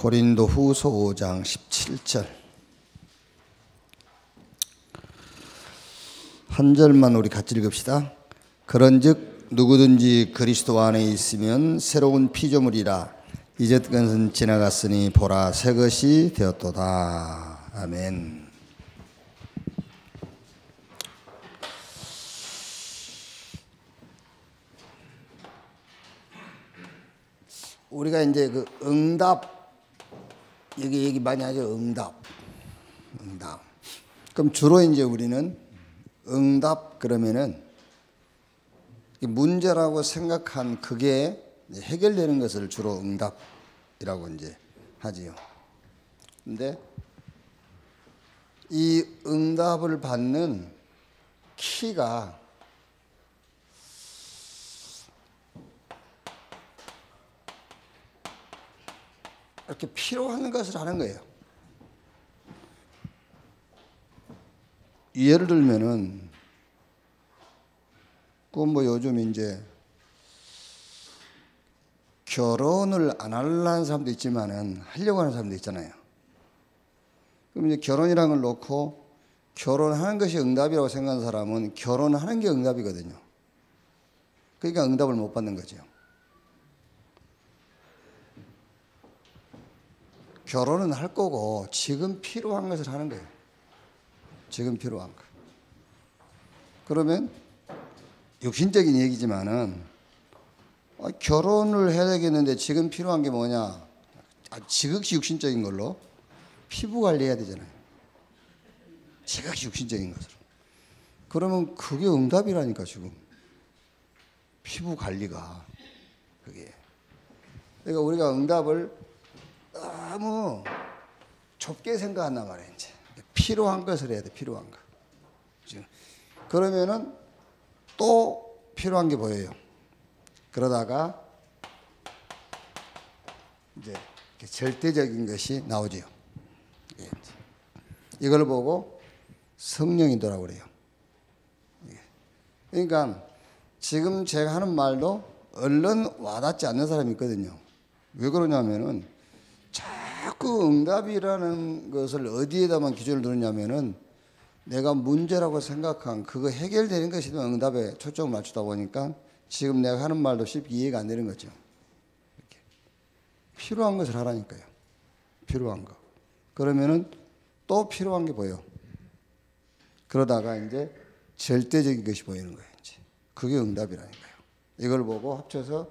고린도 후서 5장 17절 한 절만 우리 같이 읽읍시다. 그런즉 누구든지 그리스도 안에 있으면 새로운 피조물이라 이제 것은 지나갔으니 보라 새 것이 되었도다. 아멘. 우리가 이제 그 응답 여기 얘기 많이 하죠. 응답. 그럼 주로 이제 우리는 응답 그러면은 문제라고 생각한 그게 해결되는 것을 주로 응답이라고 이제 하지요. 근데 이 응답을 받는 키가 이렇게 필요한 것을 하는 거예요. 예를 들면은 그건 뭐 요즘 이제 결혼을 안 하려는 사람도 있지만은 하려고 하는 사람도 있잖아요. 그럼 이제 결혼이라는 걸 놓고 결혼하는 것이 응답이라고 생각하는 사람은 결혼하는 게 응답이거든요. 그러니까 응답을 못 받는 거죠. 결혼은 할 거고 지금 필요한 것을 하는 거예요. 지금 필요한 거. 그러면 육신적인 얘기지만은 결혼을 해야 되겠는데 지금 필요한 게 뭐냐? 지극히 육신적인 걸로 피부 관리해야 되잖아요. 지극히 육신적인 것으로. 그러면 그게 응답이라니까 지금. 피부 관리가 그게. 그러니까 우리가 응답을 너무 좁게 생각한단 말이에요. 이제 필요한 것을 해야 돼. 필요한 거. 그러면은 또 필요한 게 보여요. 그러다가 이제 절대적인 것이 나오죠. 이걸 보고 성령이더라고 그래요. 그러니까 지금 제가 하는 말도 얼른 와닿지 않는 사람이 있거든요. 왜 그러냐면은 자꾸 응답이라는 것을 어디에다만 기준을 두느냐면은 내가 문제라고 생각한 그거 해결되는 것이 응답에 초점을 맞추다 보니까 지금 내가 하는 말도 쉽게 이해가 안 되는 거죠. 이렇게. 필요한 것을 하라니까요. 필요한 거. 그러면은 또 필요한 게 보여. 그러다가 이제 절대적인 것이 보이는 거예요. 이제. 그게 응답이라니까요. 이걸 보고 합쳐서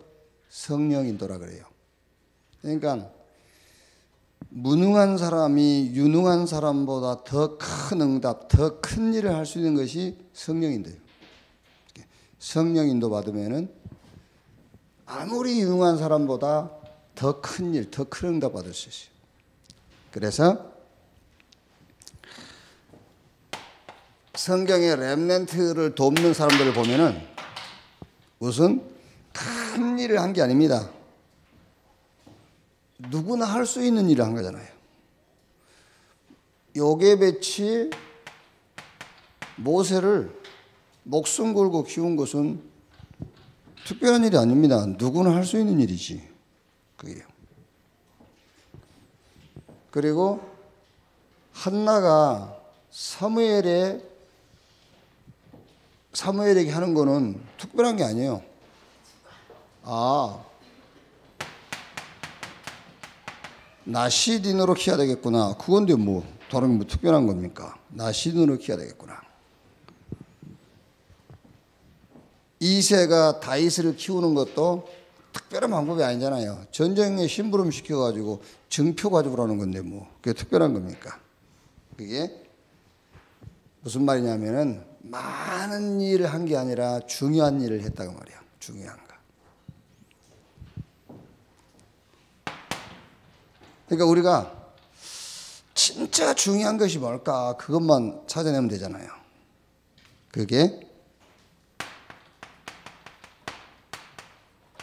성령인도라 그래요. 그러니까 무능한 사람이 유능한 사람보다 더 큰 응답, 더 큰 일을 할 수 있는 것이 성령인도예요. 성령인도 받으면은 아무리 유능한 사람보다 더 큰 일, 더 큰 응답 받을 수 있어요. 그래서 성경의 렘넌트를 돕는 사람들을 보면은 무슨 큰 일을 한 게 아닙니다. 누구나 할 수 있는 일을 한 거잖아요. 요게벳이 모세를 목숨 걸고 키운 것은 특별한 일이 아닙니다. 누구나 할 수 있는 일이지. 그게요. 그리고 한나가 사무엘에게 하는 거는 특별한 게 아니에요. 나시딘으로 키워야 되겠구나. 그건데 뭐 다른 뭐 특별한 겁니까? 나시딘으로 키워야 되겠구나. 이새가 다윗을 키우는 것도 특별한 방법이 아니잖아요. 전쟁에 심부름 시켜가지고 증표 가져오라는 건데 뭐 그게 특별한 겁니까? 그게 무슨 말이냐면은 많은 일을 한 게 아니라 중요한 일을 했다고 말이야. 중요한 거. 그러니까 우리가 진짜 중요한 것이 뭘까? 그것만 찾아내면 되잖아요. 그게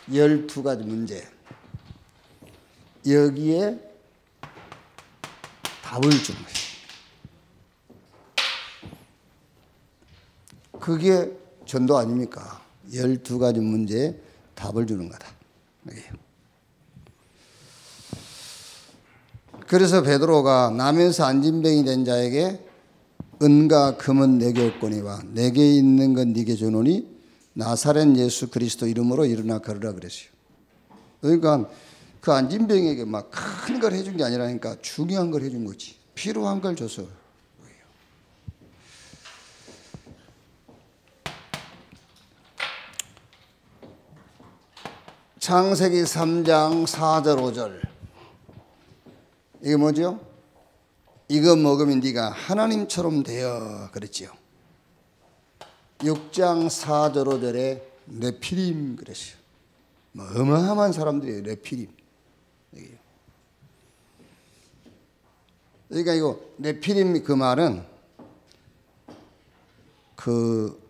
12가지 문제. 여기에 답을 주는 거예요. 그게 전도 아닙니까? 12가지 문제에 답을 주는 거다. 그래서 베드로가 나면서 안진병이 된 자에게 은과 금은 내게 없거니와 내게 있는 건 네게 주노니 나사렛 예수 그리스도 이름으로 일어나 걸으라 그랬어요. 그러니까 그 안진병에게 막 큰 걸 해준 게 아니라니까 중요한 걸 해준 거지. 필요한 걸 줘서. 창세기 3장 4절 5절 이게 뭐죠? 이거 먹으면 네가 하나님처럼 되어 그랬지요. 6장 4절 5절에 네피림 그랬어요. 뭐 어마어마한 사람들이에요. 네피림. 그러니까 이거 네피림 그 말은 그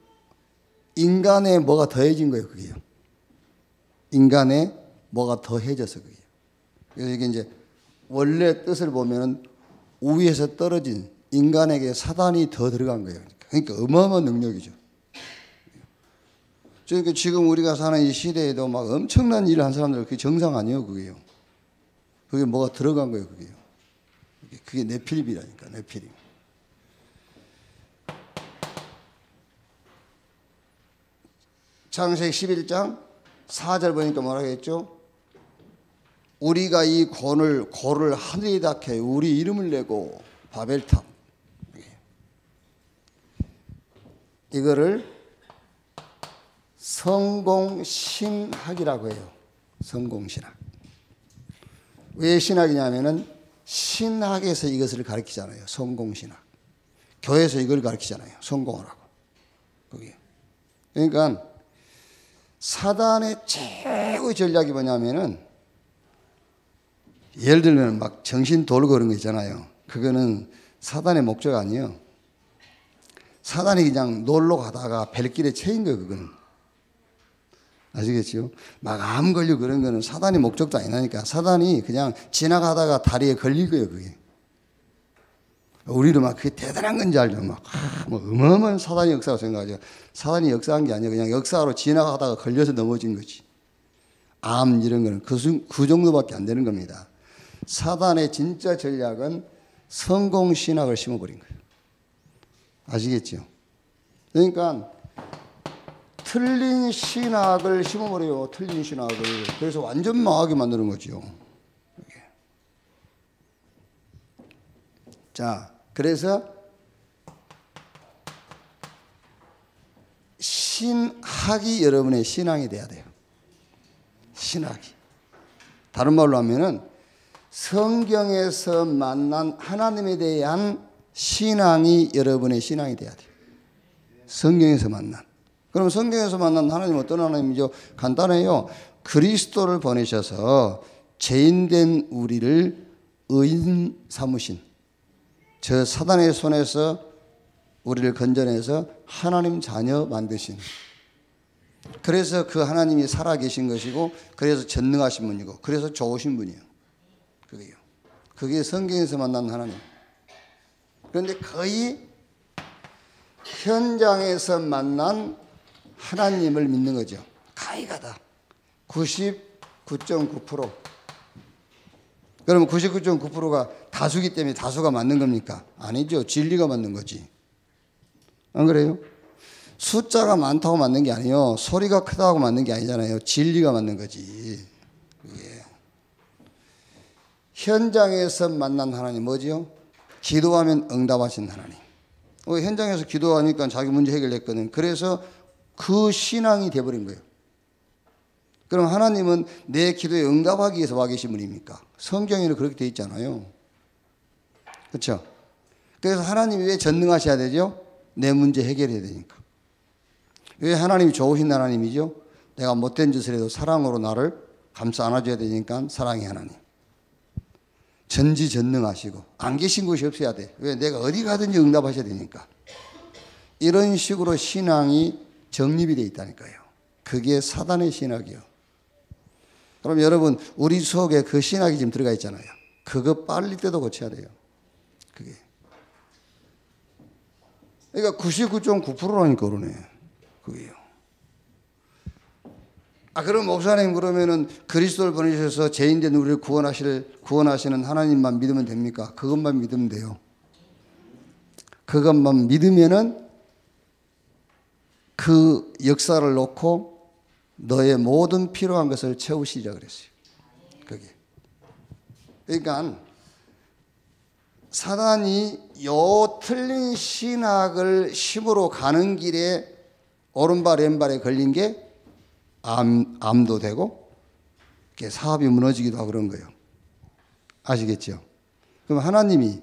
인간에 뭐가 더해진 거예요. 그게요. 인간에 뭐가 더해져서 그게요. 그래서 이게 이제 원래 뜻을 보면은 우위에서 떨어진 인간에게 사단이 더 들어간 거예요. 그러니까 어마어마한 능력이죠. 그러니까 지금 우리가 사는 이 시대에도 막 엄청난 일을 한 사람들 그게 정상 아니에요, 그게요. 그게 뭐가 들어간 거예요, 그게요. 그게 네피림이라니까, 네피림. 창세기 11장 4절 보니까 뭐라고 했죠? 우리가 이 고를 하늘에 닿게 우리 이름을 내고 바벨탑 이거를 성공신학이라고 해요. 성공신학. 왜 신학이냐면은 신학에서 이것을 가르치잖아요. 성공신학. 교회에서 이걸 가르치잖아요. 성공하라고. 그게. 그러니까 사단의 최고의 전략이 뭐냐면은 예를 들면 막 정신 돌고 그런 거 있잖아요. 그거는 사단의 목적 아니에요. 사단이 그냥 놀러 가다가 벨길에 채인 거예요. 그거는. 아시겠죠? 막 암 걸리고 그런 거는 사단의 목적도 아니라니까. 사단이 그냥 지나가다가 다리에 걸릴 거예요. 그게. 우리도 막 그게 대단한 건지 알죠. 막 뭐 어마어마한 사단의 역사라고 생각하죠. 사단이 역사한 게 아니라 그냥 역사로 지나가다가 걸려서 넘어진 거지. 암 이런 거는 그 정도밖에 안 되는 겁니다. 사단의 진짜 전략은 성공신학을 심어버린 거예요. 아시겠죠? 그러니까 틀린 신학을 심어버려요. 틀린 신학을. 그래서 완전 망하게 만드는 거죠. 자, 그래서 신학이 여러분의 신앙이 돼야 돼요. 신학이. 다른 말로 하면은 성경에서 만난 하나님에 대한 신앙이 여러분의 신앙이 돼야 돼요. 성경에서 만난. 그럼 성경에서 만난 하나님은 어떤 하나님이죠? 간단해요. 그리스도를 보내셔서 죄인된 우리를 의인 삼으신 저 사단의 손에서 우리를 건져내서 하나님 자녀 만드신 그래서 그 하나님이 살아계신 것이고 그래서 전능하신 분이고 그래서 좋으신 분이에요. 그게요. 그게 성경에서 만난 하나님. 그런데 거의 현장에서 만난 하나님을 믿는 거죠. 가이가다. 99.9%. 그러면 99.9%가 다수기 때문에 다수가 맞는 겁니까? 아니죠. 진리가 맞는 거지. 안 그래요? 숫자가 많다고 맞는 게 아니에요. 소리가 크다고 맞는 게 아니잖아요. 진리가 맞는 거지. 그게. 현장에서 만난 하나님 뭐지요? 기도하면 응답하신 하나님. 현장에서 기도하니까 자기 문제 해결했거든. 그래서 그 신앙이 돼버린 거예요. 그럼 하나님은 내 기도에 응답하기 위해서 와 계신 분입니까? 성경에는 그렇게 돼 있잖아요. 그렇죠? 그래서 하나님이 왜 전능하셔야 되죠? 내 문제 해결해야 되니까. 왜 하나님이 좋으신 하나님이죠? 내가 못된 짓을 해도 사랑으로 나를 감싸 안아줘야 되니까 사랑의 하나님. 전지전능하시고 안 계신 곳이 없어야 돼. 왜? 내가 어디 가든지 응답하셔야 되니까. 이런 식으로 신앙이 정립이 되어 있다니까요. 그게 사단의 신학이요. 그럼 여러분 우리 속에 그 신학이 지금 들어가 있잖아요. 그거 빨리 때도 고쳐야 돼요. 그게. 그러니까 99.9%라니까 그러네. 그게요. 그럼 목사님 그러면은 그리스도를 보내셔서 죄인된 우리를 구원하시는 하나님만 믿으면 됩니까? 그것만 믿으면 돼요. 그것만 믿으면은 그 역사를 놓고 너의 모든 필요한 것을 채우시자 그랬어요. 그게. 그러니까 사단이 요 틀린 신학을 심으로 가는 길에 오른발 왼발에 걸린 게 암도 되고 사업이 무너지기도 하고 그런 거예요. 아시겠죠? 그럼 하나님이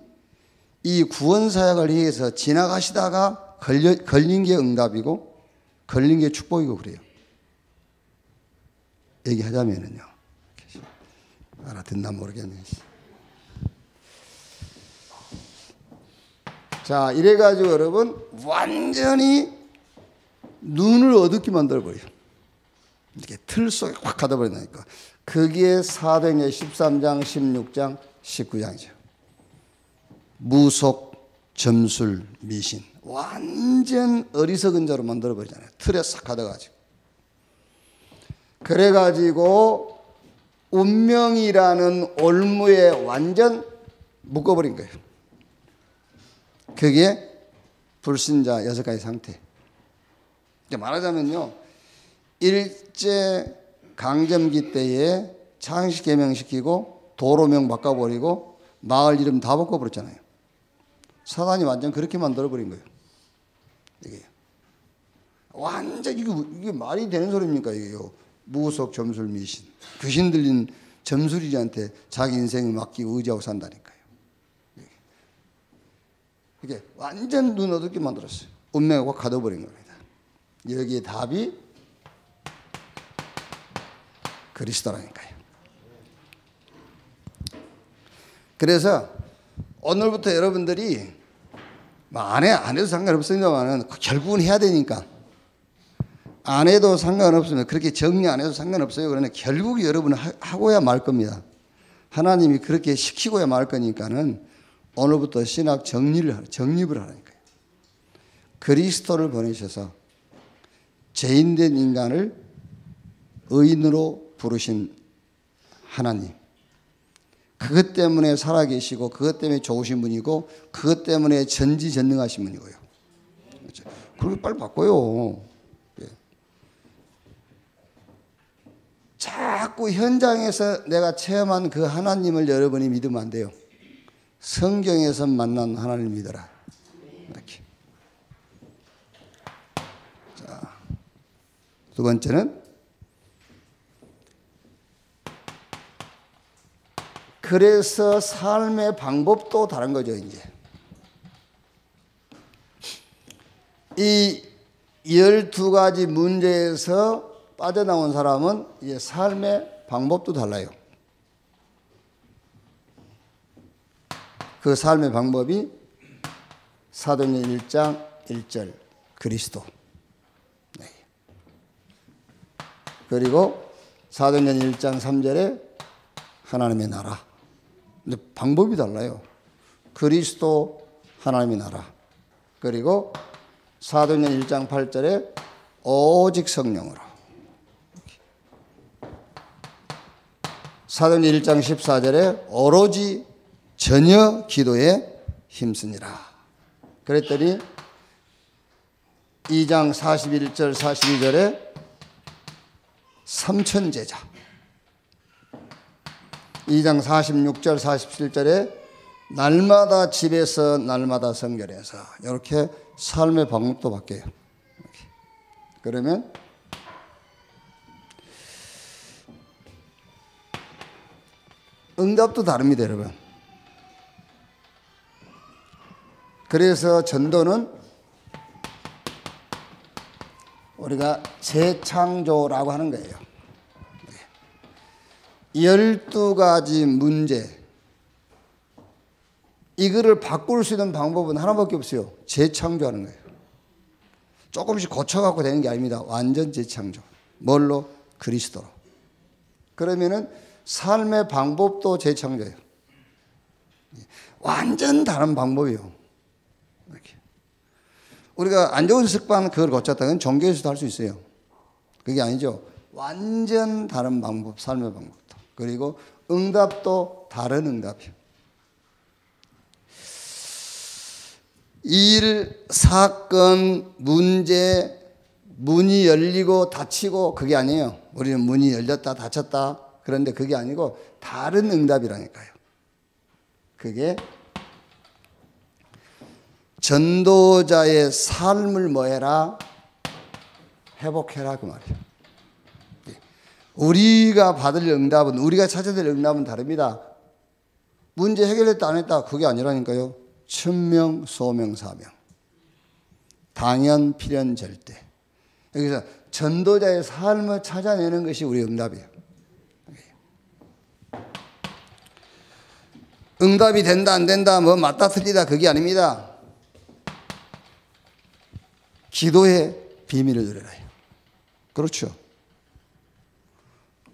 이 구원 사역을 위해서 지나가시다가 걸린 게 응답이고 걸린 게 축복이고 그래요. 얘기하자면은요. 알아듣나 모르겠네. 자, 이래가지고 여러분 완전히 눈을 어둡게 만들어버려요. 이렇게 틀 속에 확 가둬버린다니까. 그게 사도행전 13장, 16장, 19장이죠. 무속, 점술, 미신. 완전 어리석은 자로 만들어버리잖아요. 틀에 싹 가둬가지고. 그래가지고 운명이라는 올무에 완전 묶어버린 거예요. 그게 불신자 6가지 상태. 말하자면요, 일제 강점기 때에 창씨 개명시키고 도로명 바꿔버리고 마을 이름 다 바꿔버렸잖아요. 사단이 완전 그렇게 만들어버린 거예요. 이게 완전 이게 말이 되는 소리입니까? 이게요. 무속, 점술, 미신. 귀신 들린 점술이한테 자기 인생을 맡기고 의지하고 산다니까요. 이게 완전 눈 어둡게 만들었어요. 운명을 확 가둬버린 겁니다. 여기에 답이 그리스도라니까요. 그래서 오늘부터 여러분들이 안 해도 상관없습니다만 결국은 해야 되니까 안 해도 상관없으면 그렇게 정리 안 해도 상관없어요. 그러나 결국 여러분은 하고야 말 겁니다. 하나님이 그렇게 시키고야 말 거니까는 오늘부터 신학 정립을 하라니까요. 그리스도를 보내셔서 죄인된 인간을 의인으로 부르신 하나님. 그것 때문에 살아계시고 그것 때문에 좋으신 분이고 그것 때문에 전지전능하신 분이고요. 그렇죠? 그걸 빨리 바꿔요. 예. 자꾸 현장에서 내가 체험한 그 하나님을 여러분이 믿으면 안 돼요. 성경에서 만난 하나님을 믿어라. 이렇게. 자, 두 번째는 그래서 삶의 방법도 다른 거죠, 이제. 이 12가지 문제에서 빠져나온 사람은 이제 삶의 방법도 달라요. 그 삶의 방법이 사도행전 1장 1절 그리스도. 네. 그리고 사도행전 1장 3절에 하나님의 나라. 근데 방법이 달라요. 그리스도 하나님의 나라. 그리고 사도행전 1장 8절에 오직 성령으로. 사도행전 1장 14절에 오로지 전혀 기도에 힘쓰니라. 그랬더니 2장 41절 42절에 삼천제자. 2장 46절 47절에 날마다 집에서 날마다 성결해서 이렇게 삶의 방법도 바뀌어요. 이렇게. 그러면 응답도 다릅니다, 여러분. 그래서 전도는 우리가 재창조라고 하는 거예요. 12가지 문제, 이거를 바꿀 수 있는 방법은 하나밖에 없어요. 재창조하는 거예요. 조금씩 고쳐갖고 되는 게 아닙니다. 완전 재창조. 뭘로? 그리스도로. 그러면은 삶의 방법도 재창조예요. 완전 다른 방법이에요. 이렇게. 우리가 안 좋은 습관 그걸 고쳤다면 종교에서도 할 수 있어요. 그게 아니죠. 완전 다른 방법, 삶의 방법도. 그리고 응답도 다른 응답이요. 일, 사건, 문제, 문이 열리고 닫히고 그게 아니에요. 우리는 문이 열렸다 닫혔다 그런데 그게 아니고 다른 응답이라니까요. 그게 전도자의 삶을 뭐해라? 회복해라 그 말이에요. 우리가 받을 응답은, 우리가 찾아야 될 응답은 다릅니다. 문제 해결했다 안 했다 그게 아니라니까요. 천명, 소명, 사명. 당연, 필연, 절대. 여기서 전도자의 삶을 찾아내는 것이 우리 응답이에요. 응답이 된다 안 된다 뭐 맞다 틀리다 그게 아닙니다. 기도의 비밀을 누려라. 그렇죠.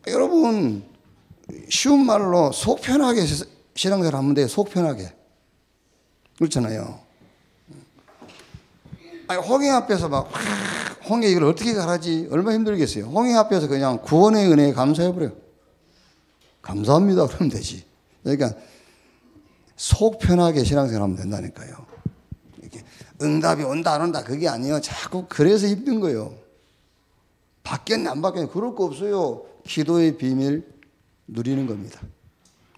여러분 쉬운 말로 속 편하게 신앙생활 하면 돼요. 속 편하게. 그렇잖아요. 아니, 홍해 앞에서 막 홍해 이걸 어떻게 가라지 얼마나 힘들겠어요. 홍해 앞에서 그냥 구원의 은혜에 감사해버려요. 감사합니다 그러면 되지. 그러니까 속 편하게 신앙생활 하면 된다니까요. 이렇게 응답이 온다 안 온다 그게 아니에요. 자꾸 그래서 힘든 거예요. 바뀌었네 안 바뀌었네 그럴 거 없어요. 기도의 비밀 누리는 겁니다.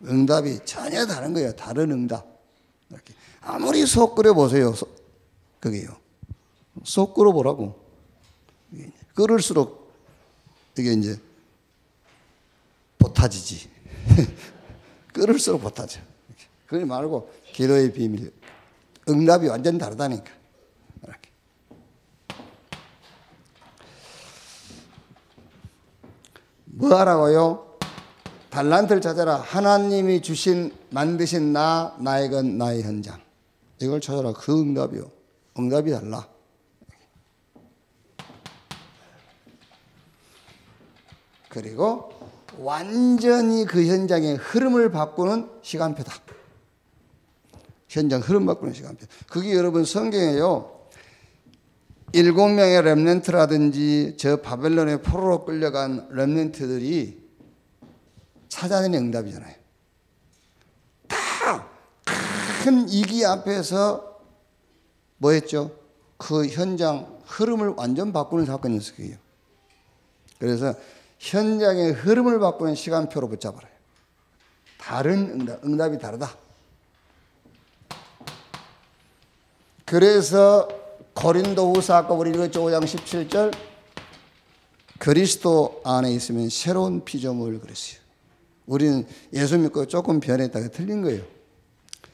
응답이 전혀 다른 거예요. 다른 응답. 이렇게 아무리 속 끓여 보세요. 그게요. 속 끓여 보라고. 끓을수록 이게 이제 보타지지. 끓을수록 보타져. 그러지 말고 기도의 비밀. 응답이 완전 다르다니까. 이렇게. 뭐 하라고요? 달란트를 찾아라. 하나님이 주신 만드신 나의 건 나의 현장. 이걸 찾아라. 그 응답이요. 응답이 달라. 그리고 완전히 그 현장의 흐름을 바꾸는 시간표다. 현장 흐름 바꾸는 시간표. 그게 여러분 성경에요. 7명의 렘넌트라든지 저 바벨론의 포로로 끌려간 렘넌트들이 찾아내는 응답이잖아요. 다 큰 위기 앞에서 뭐 했죠? 그 현장 흐름을 완전 바꾸는 사건이었어요. 그게요. 그래서 현장의 흐름을 바꾸는 시간표로 붙잡아라요. 다른 응답이 다르다. 그래서 고린도후서 아까 우리 읽었죠. 5장 17절 그리스도 안에 있으면 새로운 피조물 그랬어요. 우리는 예수 믿고 조금 변했다가 틀린 거예요.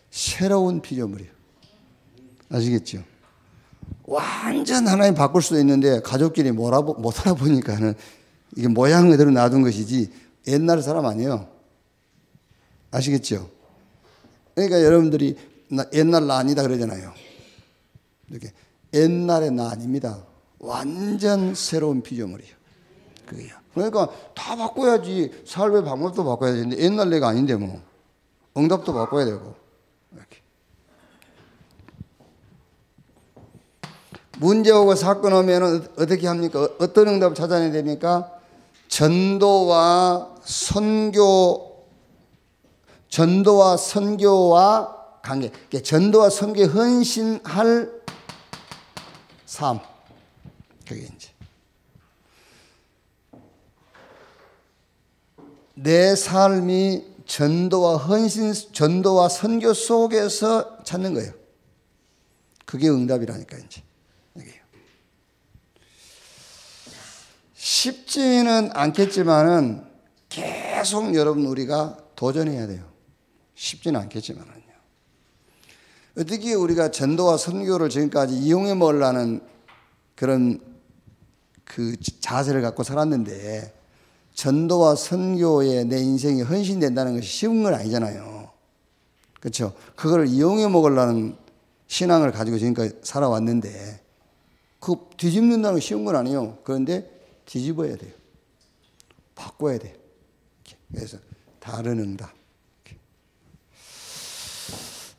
새로운 피조물이에요. 아시겠죠? 완전 하나님 바꿀 수도 있는데 가족끼리 못 알아보니까는 이게 모양 그대로 놔둔 것이지 옛날 사람 아니에요. 아시겠죠? 그러니까 여러분들이 옛날 나 아니다 그러잖아요. 이렇게 옛날의 나 아닙니다. 완전 새로운 피조물이에요. 그게요. 그러니까 다 바꿔야지. 삶의 방법도 바꿔야 되는데 옛날 내가 아닌데 뭐 응답도 바꿔야 되고 이렇게. 문제 오고 사건 오면 어떻게 합니까? 어떤 응답을 찾아내야 됩니까? 전도와 선교와 관계. 전도와 선교에 헌신할 삶. 그게 이제 내 삶이 전도와 선교 속에서 찾는 거예요. 그게 응답이라니까 이제. 쉽지는 않겠지만은 계속 여러분 우리가 도전해야 돼요. 쉽지는 않겠지만은요. 어떻게 우리가 전도와 선교를 지금까지 이용해 먹으려는 그런 그 자세를 갖고 살았는데 전도와 선교에 내 인생이 헌신된다는 것이 쉬운 건 아니잖아요. 그렇죠? 그걸 이용해 먹으려는 신앙을 가지고 지금까지 살아왔는데 그 뒤집는다는 건 쉬운 건 아니에요. 그런데 뒤집어야 돼요. 바꿔야 돼요. 그래서 다른 응답.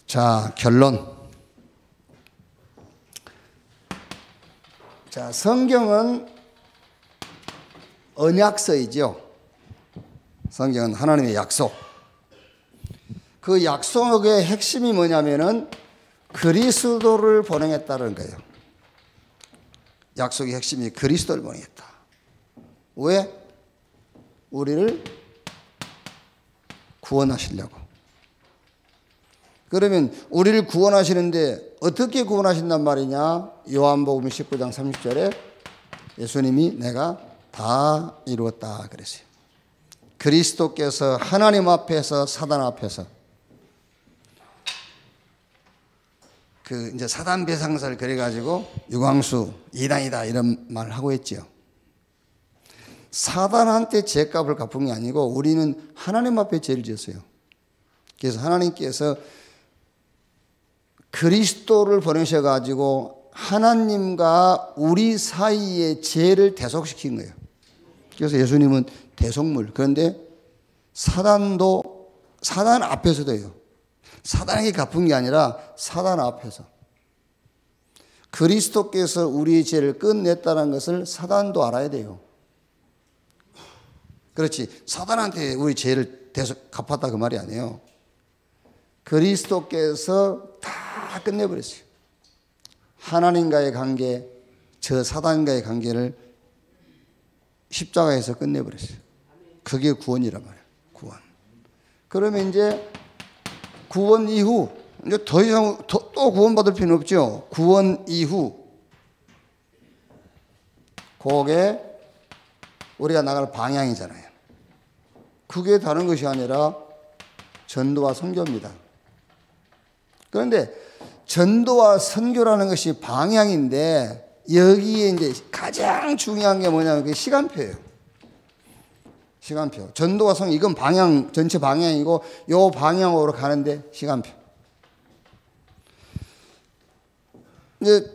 자, 결론. 자, 성경은 언약서이죠. 성경은 하나님의 약속. 그 약속의 핵심이 뭐냐면은 그리스도를 보내겠다는 거예요. 약속의 핵심이 그리스도를 보내겠다. 왜? 우리를 구원하시려고. 그러면 우리를 구원하시는데 어떻게 구원하신단 말이냐? 요한복음 19장 30절에 예수님이 내가 다 이루었다 그랬어요. 그리스도께서 하나님 앞에서 사단 앞에서 그 이제 사단 배상사를 그래가지고 유광수 이단이다 이런 말을 하고 있죠. 사단한테 죄값을 갚은 게 아니고 우리는 하나님 앞에 죄를 지었어요. 그래서 하나님께서 그리스도를 보내셔가지고 하나님과 우리 사이의 죄를 대속시킨 거예요. 그래서 예수님은 대속물. 그런데 사단도 사단 앞에서도요. 사단에게 갚은 게 아니라 사단 앞에서. 그리스도께서 우리의 죄를 끝냈다는 것을 사단도 알아야 돼요. 그렇지. 사단한테 우리 죄를 갚았다 그 말이 아니에요. 그리스도께서 다 끝내버렸어요. 하나님과의 관계, 저 사단과의 관계를 십자가에서 끝내버렸어요. 그게 구원이란 말이에요. 구원. 그러면 이제 구원 이후 이제 더 이상 또 구원받을 필요는 없죠. 구원 이후 그게 우리가 나갈 방향이잖아요. 그게 다른 것이 아니라 전도와 선교입니다. 그런데 전도와 선교라는 것이 방향인데 여기에 이제 가장 중요한 게 뭐냐면 그게 시간표예요. 시간표. 전도와 선교 이건 방향 전체 방향이고 요 방향으로 가는데 시간표. 이제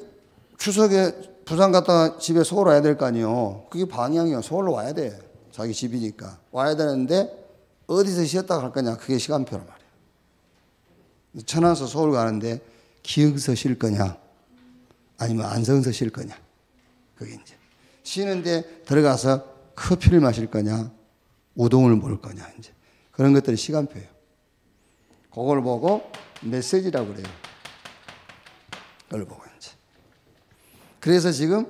추석에 부산 갔다가 집에 서울 와야 될 거 아니에요. 그게 방향이에요. 서울로 와야 돼. 자기 집이니까. 와야 되는데 어디서 쉬었다 갈 거냐. 그게 시간표란 말이에요. 천안에서 서울 가는데 기흥서 쉴 거냐 아니면 안성서 쉴 거냐. 그게 이제 쉬는데 들어가서 커피를 마실 거냐 우동을 먹을 거냐. 이제 그런 것들이 시간표예요. 그걸 보고 메시지라고 그래요. 그걸 보고 이제. 그래서 지금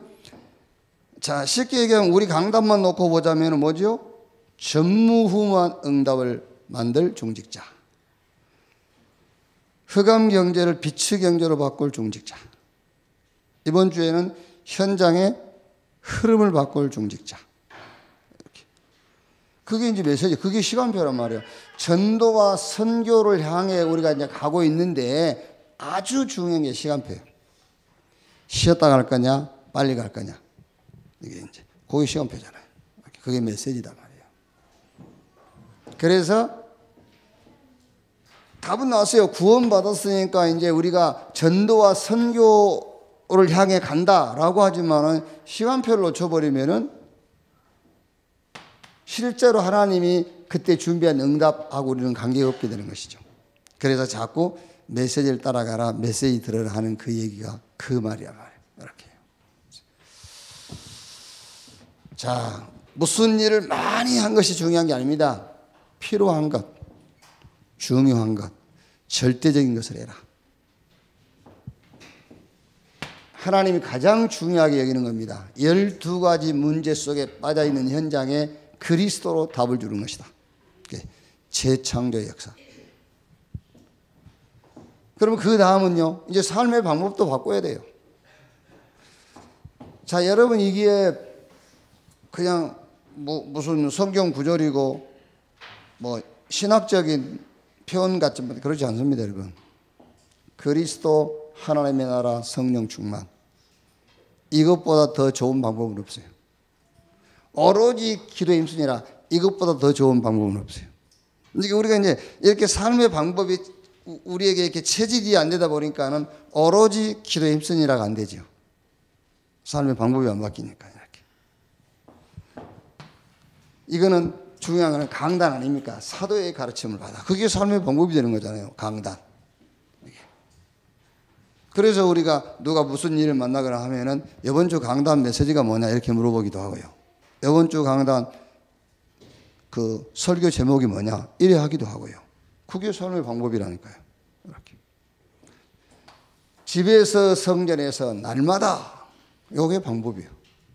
자 쉽게 얘기하면 우리 강단만 놓고 보자면 뭐죠? 전무후무한 응답을 만들 중직자. 흑암 경제를 빛의 경제로 바꿀 중직자. 이번 주에는 현장의 흐름을 바꿀 중직자. 이렇게. 그게 이제 메시지, 그게 시간표란 말이에요. 전도와 선교를 향해 우리가 이제 가고 있는데 아주 중요한 게 시간표예요. 쉬었다 갈 거냐, 빨리 갈 거냐. 이게 이제 그게 시간표잖아요. 그게 메시지다 말이에요. 그래서 답은 나왔어요. 구원받았으니까 이제 우리가 전도와 선교를 향해 간다라고 하지만은 시간표를 놓쳐버리면은 실제로 하나님이 그때 준비한 응답하고 우리는 관계가 없게 되는 것이죠. 그래서 자꾸 메시지를 따라가라, 메시지 들으라 하는 그 얘기가 그 말이야 말이에요. 이렇게. 자, 무슨 일을 많이 한 것이 중요한 게 아닙니다. 필요한 것. 중요한 것, 절대적인 것을 해라. 하나님이 가장 중요하게 여기는 겁니다. 12가지 문제 속에 빠져있는 현장에 그리스도로 답을 주는 것이다. 재창조의 역사. 그러면 그 다음은요, 이제 삶의 방법도 바꿔야 돼요. 자, 여러분 이게 그냥 무슨 성경 구절이고 뭐 신학적인 표현 같지만 그렇지 않습니다, 여러분. 그리스도, 하나님의 나라, 성령 충만. 이것보다 더 좋은 방법은 없어요. 오로지 기도에 힘쓰니라. 이것보다 더 좋은 방법은 없어요. 그러니까 우리가 이제 이렇게 삶의 방법이 우리에게 이렇게 체질이 안 되다 보니까는 오로지 기도에 힘쓰니라가 안 되죠. 삶의 방법이 안 바뀌니까 이렇게. 이거는 중요한 건 강단 아닙니까? 사도의 가르침을 받아. 그게 삶의 방법이 되는 거잖아요. 강단. 그래서 우리가 누가 무슨 일을 만나거나 하면은 이번 주 강단 메시지가 뭐냐 이렇게 물어보기도 하고요. 이번 주 강단 그 설교 제목이 뭐냐 이래 하기도 하고요. 그게 삶의 방법이라니까요. 이렇게 집에서 성전에서 날마다 요게 방법이에요.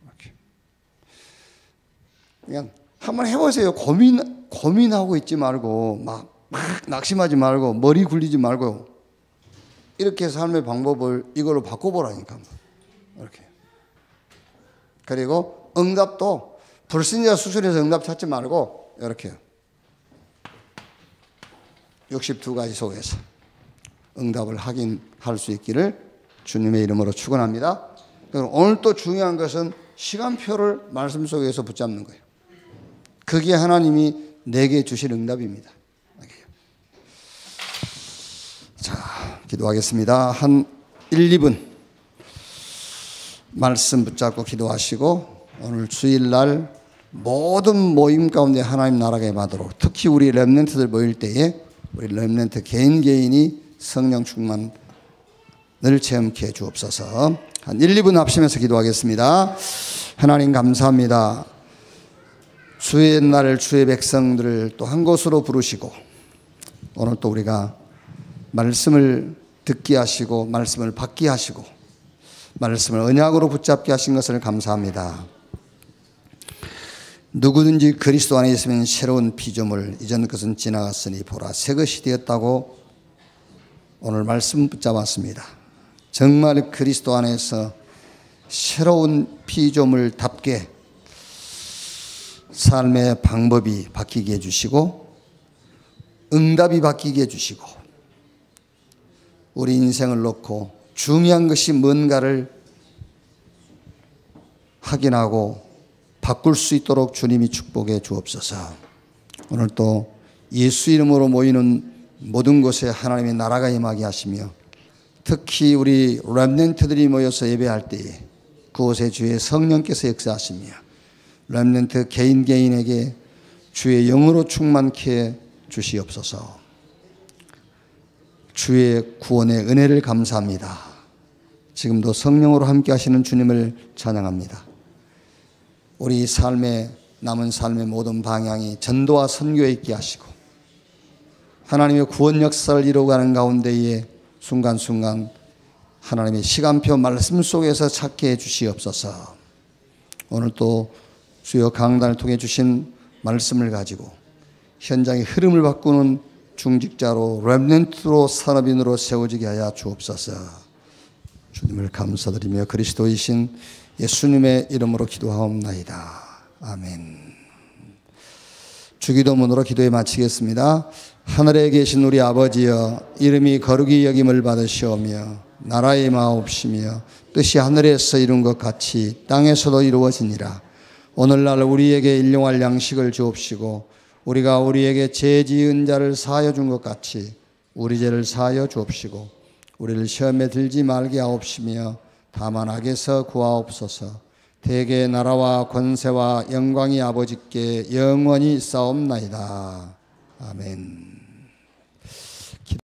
이렇게 그냥 한번 해보세요. 고민하고 있지 말고 막 낙심하지 말고 머리 굴리지 말고 이렇게 삶의 방법을 이걸로 바꿔보라니까. 이렇게. 그리고 응답도 불신자 수준에서 응답 찾지 말고 이렇게 62가지 속에서 응답을 확인할 수 있기를 주님의 이름으로 축원합니다. 오늘 또 중요한 것은 시간표를 말씀 속에서 붙잡는 거예요. 그게 하나님이 내게 주실 응답입니다. 자, 기도하겠습니다. 한 1, 2분 말씀 붙잡고 기도하시고 오늘 주일날 모든 모임 가운데 하나님 나라가 임하도록 특히 우리 렘넌트들 모일 때에 우리 렘넌트 개인이 성령 충만을 체험케 해 주옵소서. 한 1, 2분 합심해서 기도하겠습니다. 하나님 감사합니다. 주의 날 주의 백성들을 또 한 곳으로 부르시고 오늘 또 우리가 말씀을 듣게 하시고 말씀을 받게 하시고 말씀을 언약으로 붙잡게 하신 것을 감사합니다. 누구든지 그리스도 안에 있으면 새로운 피조물 이전 것은 지나갔으니 보라 새 것이 되었다고 오늘 말씀 붙잡았습니다. 정말 그리스도 안에서 새로운 피조물답게 삶의 방법이 바뀌게 해주시고 응답이 바뀌게 해주시고 우리 인생을 놓고 중요한 것이 뭔가를 확인하고 바꿀 수 있도록 주님이 축복해 주옵소서. 오늘 또 예수 이름으로 모이는 모든 곳에 하나님의 나라가 임하게 하시며 특히 우리 렘넌트들이 모여서 예배할 때에 그곳에 주의 성령께서 역사하시며 렘넌트 개인에게 주의 영으로 충만케 주시옵소서. 주의 구원의 은혜를 감사합니다. 지금도 성령으로 함께 하시는 주님을 찬양합니다. 우리 삶의 남은 삶의 모든 방향이 전도와 선교에 있게 하시고 하나님의 구원 역사를 이루어가는 가운데에 순간순간 하나님의 시간표 말씀 속에서 찾게 해 주시옵소서. 오늘 또 주여 강단을 통해 주신 말씀을 가지고 현장의 흐름을 바꾸는 중직자로 렘넌트로 산업인으로 세워지게 하여 주옵소서. 주님을 감사드리며 그리스도이신 예수님의 이름으로 기도하옵나이다. 아멘. 주기도문으로 기도에 마치겠습니다. 하늘에 계신 우리 아버지여 이름이 거룩히 여김을 받으시오며 나라의 임하옵시며 뜻이 하늘에서 이룬 것 같이 땅에서도 이루어지니라. 오늘날 우리에게 일용할 양식을 주옵시고 우리가 우리에게 죄 지은 자를 사하여 준 것 같이 우리 죄를 사하여 주옵시고 우리를 시험에 들지 말게 하옵시며 다만 악에서 구하옵소서. 대개 나라와 권세와 영광이 아버지께 영원히 있사옵나이다. 아멘.